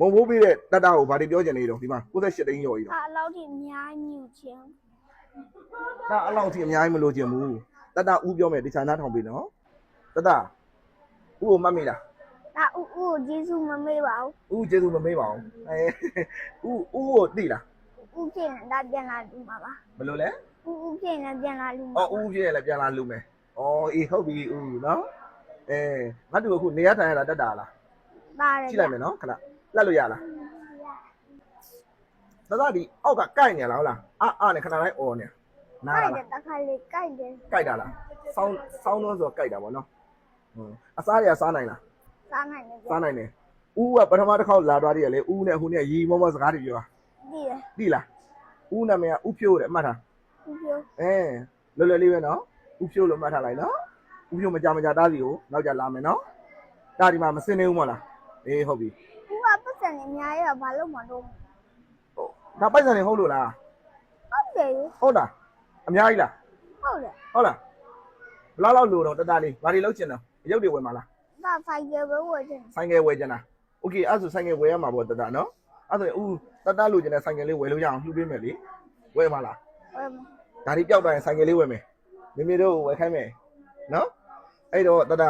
ုံဘိုးပေးတဲ့တတ်တာကိုဘာတွေပြောချင်နေတော့ဒီမှာ68သိန်းကျော်ကြီးတော့ ဒါအလောက်ထိအများကြီးမြူချင်း ဒါအဲ့လောက်ထိအများကြီးမလို့ချင်ဘူးတတ်တာဦးပြောမယ်ဒီချာနာထောင်ပေးနော်တတ်တာဦးကိုမှတ်မိလား ဒါဥကိုဂျေစုမမေ့ပါဘူး ဦးကျေးဇူးမမေးပါဘူးဦးကိုသိလား ဥဖြစ်နေဒါပြန်လာလူမှာပါ ဘယ်လိုလဲ ဥဖြစ်နေပြန်လာလူမှာ အော်ဦးဖြစ်ရလဲပြန်လာလူမယ်အေးဟုတ်ပြီဦးနော်ငါတို့အခုနေရထိုင်ရတာတတ်တာလား ပါတယ် ကြည့်လိုက်မယ်နော်ခဏလက်လို့ရလားသဒဒီအောက်ကကိုက်နေလားဟုတ်လားနဲ့ခဏတိုင်းអော်နေနား ကို လား က်တယ်တခါလေးကိုက်တယ် ကိုက်တာလားဆောင်းတော့ဆိုကိုက်တာပေါ့နော်အစားရစားနိုင်လား စားနိုင်တယ် စားနိုင်တယ်ဦးကပထမတစ်ခေါက်လာသွားသေးရလေဦးနဲ့ဟိုနဲ့ရီမောစကားတွေပြောတာ သိတယ် သိလားဦးနာမည်ကဦးဖြိုးတယ်အမှတ်ထား ဥပြော လွယ်လွယ်လေးပဲနော်ဦးဖြိုးလို့မှတ်ထားလိုက်နော်ဦးဖြိုးမကြတားစီကိုနောက်ကြလာမယ်နော်ဒါဒီမှာမစင်နေဘူးမလားအေးဟုတ်ပြီ ဥကပတ်စံနေအများကြီးတော့ဘာလို့မလုပ် ဒါပိုက်ဆံနေဟုတ်လို့လား ဟုတ်တယ် ဟုတ်လားအများကြီးလား ဟုတ်တယ် ဟုတ်လားဘလောက်လောက်လို့တော့တတလေးဘာတွေလောက်ချင်တော့ရုပ်တွေဝင်မှာလား ဒါဆိုင်ကယ်ပဲဝယ်ချင် ဆိုင်ကယ်ဝယ်ချင်တာโอเคအဲ့ဆိုဆိုင်ကယ်ဝယ်ရမှာပေါ့တတနော်အဲ့ဆိုဦးတတလို့ချင်တဲ့ဆိုင်ကယ်လေးဝယ်လို့ရအောင်လှူပေးမယ်လေဝယ်မှာလား ဝယ် ဒါတွေပျောက်သွားရင်ဆိုင်ကယ်လေးဝယ်မယ်မိမိတို့ဝယ်ခိုင်းမယ်နော်အဲ့တော့တတ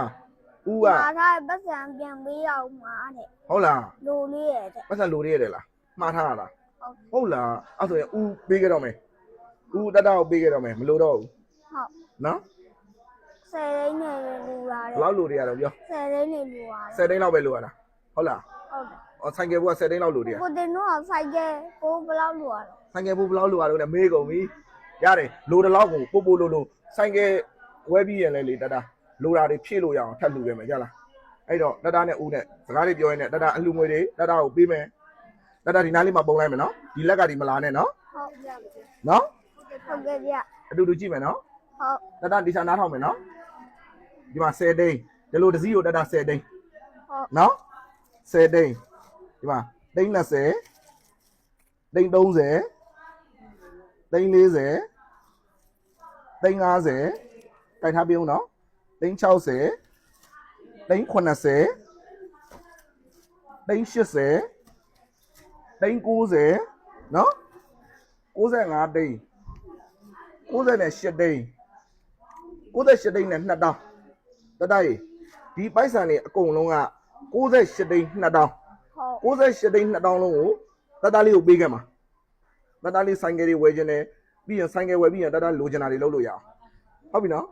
ဦးက မာထားပတ်စံပြန်ပေးအောင်မှာတဲ့ ဟုတ်လား လိုလေးရဲ့တဲ့ ပတ်စံလိုရတယ်လားမှားထားရလားဟုတ်လားအဲ့ဆိုရင်ဦးပေးခဲ့တော့မယ်ဦးတတကိုပေးခဲ့တော့မယ်မလိုတော့ဘူး ဟုတ် နော် 10သိန်းနဲ့လူလာ ဘ တဲ့ လောက်လိုတွေရတော့ပြော 10သိန်းနဲ့လူလာ 10သိန်းလောက်ပဲလိုရတာဟုတ်လား ဟုတ်တယ် ဆိုင်ကယ်ဘုက10သိန်းလောက်လိုတယ် ကိုတင်တော့ဆိုင်ကယ်ကိုဘယ်လောက်လူရတော့ ဆိုင်ကယ်ဘုဘလောက်လိုရတော့လဲမေးကုန်ပြီရတယ်လိုတလောက်ကိုပို့လို့ဆိုင်ကယ်ဝဲပြီးရင်လဲလေတတလိုတာတွေဖြည့်လို့ရအောင်ထပ်လှူခဲ့မယ်ကြလားအဲ့တော့တတနဲ့ဦးနဲ့စကားတွေပြောရင်းနဲ့တတအလှူငွေတွေတတကိုပေးမယ်တတဒီနားလေးမှာပုံလိုက်မယ်နော်ဒီလက်ကဒီမလာနဲ့နော် ဟုတ်ပြ နော် ဟုတ်ကဲ့ပြ အတူတူကြည့်မယ်နော် ဟုတ် တတဒီချာနားထောင်မယ်နော်ဒီမှာ10သိန်းဒီလိုတစ်စီးကိုတတ10သိန်း ဟုတ် နော်10သိန်းဒီမှာသိန်း20သိန်း30သိန်း40သိန်း50တိုက်ထားပြုံးနော်သိန်း60သိန်း80သိန်း80သိန်း90နော်95သိန်း98သိန်း98သိန်းနဲ့2000တတရေဒီပိုက်ဆံတွေအကုန်လုံးက98သိန်း2000 ဟုတ် 98သိန်း2000လုံးကိုတတလေးကိုပေးခဲ့မှာတတလေးဆိုင်ကယ်တွေဝယ်ခြင်းနဲ့ပြီးရင်ဆိုင်ကယ်ဝယ်ပြီးရင်တတလိုချင်တာတွေလုပ်လို့ရအောင်ဟုတ်ပြီနော်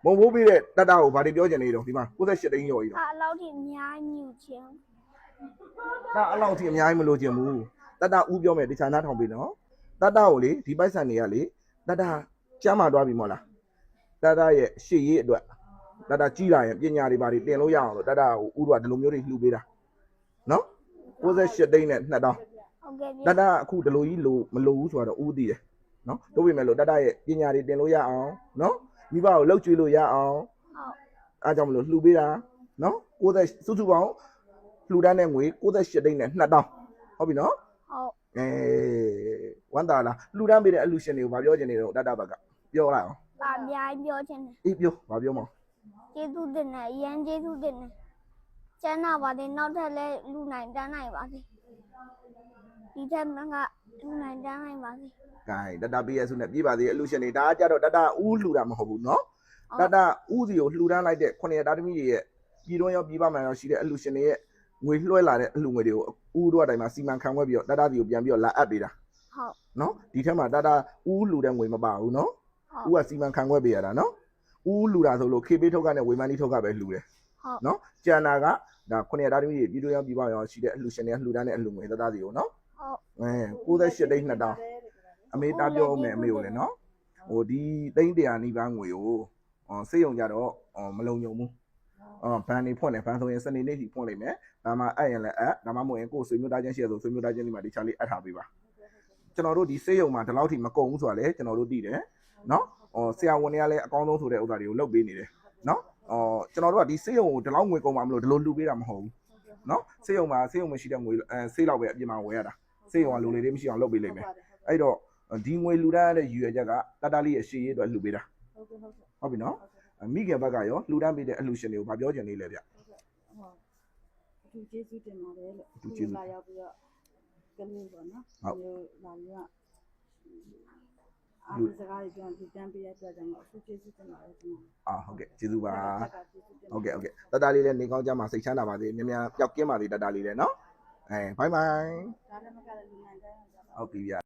မုံဘိုးပေးတဲ့တတကိုဘာတွေပြောချင်နေတော့ဒီမှာ98သိန်းကျော်ကြီးတော့ ဒါအလောက်ထိအများကြီးမြူချင်း ဒါအဲ့လောက်ထိအများကြီးမလို့ချင်ဘူးတတဦးပြောမယ်ဒီချာနာထောင်ပေးနော်တတကိုလေဒီပိုက်ဆံတွေကလေတတကျမ်းမာသွားပြီမို့လားတတရဲ့ရှေ့ရေးအတွက်တတကြီးလာရင်ပညာတွေဘာတွေတင်လို့ရအောင်လို့တတကိုဦးတို့ကဒီလိုမျိုးတွေလှူပေးတာနော်98သိန်းနဲ့2000 ဟုတ်ကဲ့ပြ တတအခုဒီလိုကြီးလို့မလို့ဘူးဆိုတော့ဦးသိတယ်နော်တို့ပြင်မဲ့လို့တတရဲ့ပညာတွေတင်လို့ရအောင်နော်မိဘကိုလှုပ်ကြွေးလို့ရအောင် ဟုတ် အားကြောင့်မလို့လှူပေးတာနော်90စုစုပေါင်းလှူဒန်းတဲ့ငွေ98သိန်းနဲ့2000ဟုတ်ပြီနော် ဟုတ် ဝမ်းသာလားလှူဒန်းပေးတဲ့အလှူရှင်တွေကိုဗာပြောချင်နေတော့တတဘက်ကပြောလိုက်အောင် ဒါအများကြီးပြောချင်တယ် အေးပြောဗာပြောမအောင် ကျေးဇူးတင်တယ်အရန်ကျေးဇူးတင်တယ်ကျန်းနာပါသေးနောက်ထပ်လည်းလူနိုင်တန်းနိုင်ပါစေဒီထက်မှကလူနိုင်တန်းနိုင်ပါစေ ဂိုင်းတတပေးရစုနဲ့ပြေးပါသေးအလှူရှင်တွေဒါကကြတော့တတဦးလှူတာမဟုတ်ဘူးနော်တတဦးစီကိုလှူဒန်းလိုက်တဲ့9ရက်သားသမီးတွေရဲ့ပြည်တွင်းရောပြည်ပမှာရောရှိတဲ့အလှူရှင်တွေရဲ့ငွေလွှဲလာတဲ့အလှူငွေတွေကိုဦးတို့အတိုင်းမှာစီမံခန့်ခွဲပြီးတော့တတစီကိုပြန်ပြီးတော့လာအပ်ပေးတာ ဟုတ် နော်ဒီထက်မှာတတဦးလှူတဲ့ငွေမပါဘူးနော် ဟုတ် ဦးကစီမံခန့်ခွဲပေးရတာနော်ဦးလှူတာဆိုလို့ခေပေးထုတ်ကနဲ့ဝေမန်းတီထုတ်ကပဲလှူတယ် ဟုတ် နော်ကျန်တာကဒါ9ရက်သားသမီးတွေပြည်တွင်းရောပြည်ပရောရှိတဲ့အလှူရှင်တွေကလှူဒန်းတဲ့အလှူငွေတတစီကိုနော် ဟုတ် 98သိန်း2000အမေတာပြောမယ်အမေကိုလည်းနော်ဟိုဒီသိန်း100နီးပါးငွေကိုစေးုံကြတော့မလုံညုံဘူးဘန်နေဖွင့်တယ်ဘန်ဆိုရင်စနေနေ့ထိဖွင့်လိုက်မယ်ဒါမှအဲ့ရင်လည်းဒါမှမဟုတ်ရင်ကိုယ်ဆွေမျိုးသားချင်းရှိရဆိုဆွေမျိုးသားချင်းဒီမှာဒီချာလေးအပ်ထားပေးပါကျွန်တော်တို့ဒီစေးုံမှာဒီလောက်ထိမကုန်ဘူးဆိုတာလေကျွန်တော်တို့သိတယ်နော်ဆရာဝန်တွေကလည်းအကောင်းဆုံးဆိုတဲ့ဥစ္စာတွေကိုလုပ်ပေးနေတယ်နော်ကျွန်တော်တို့ကဒီစေးုံကိုဒီလောက်ငွေကုန်ပါမလို့ဒီလိုလှူပေးတာမဟုတ်ဘူးနော်စေးုံမှာစေးုံမရှိတဲ့ငွေဆေးလောက်ပဲအပြင်မှာဝယ်ရတာစေးုံကလူလေးတွေမရှိအောင်လုပ်ပေးလိုက်မယ်အဲ့တော့ဒီငွေလှူဒန်းရတဲ့ရည်ရွယ်ချက်ကတတလေးရဲ့ရှေ့ရေးအတွက်လှူပေးတာဟုတ်ပြီနော်မိခင်ဘက်ကရောလှူဒန်းပေးတဲ့အလှူရှင်တွေကိုဗာပြောချင်နေလေဗျ ထူးကျေးဇူးတင်ပါတယ်လို့ အထူးကျေးဇူး လာရောက်ပြီးတော့ကလေးပေါ့နော် ဟုတ် မျိုးလာပြီးတော့အားလုံးစကားတွေပြန်ပြပေးရတဲ့အတွက်ကြောင့်အထူးကျေးဇူးတင်ပါတယ်ကျွန်တော် အာဟုတ်ကဲ့ကျေးဇူးပါ တက်ကကျေးဇူးတင်ပါ ဟုတ်ကဲ့ဟုတ်ကဲ့တတလေးလည်းနေကောင်းကြမှာစိတ်ချမ်းသာပါစေမြန်မြန်ပျောက်ကင်းပါစေတတလေးလည်းနော်ဘိုင်ဘိုင် ဒါလည်းမကလည်းလူနိုင်တိုင်းကြပါ ဟုတ်ပြီဗျာ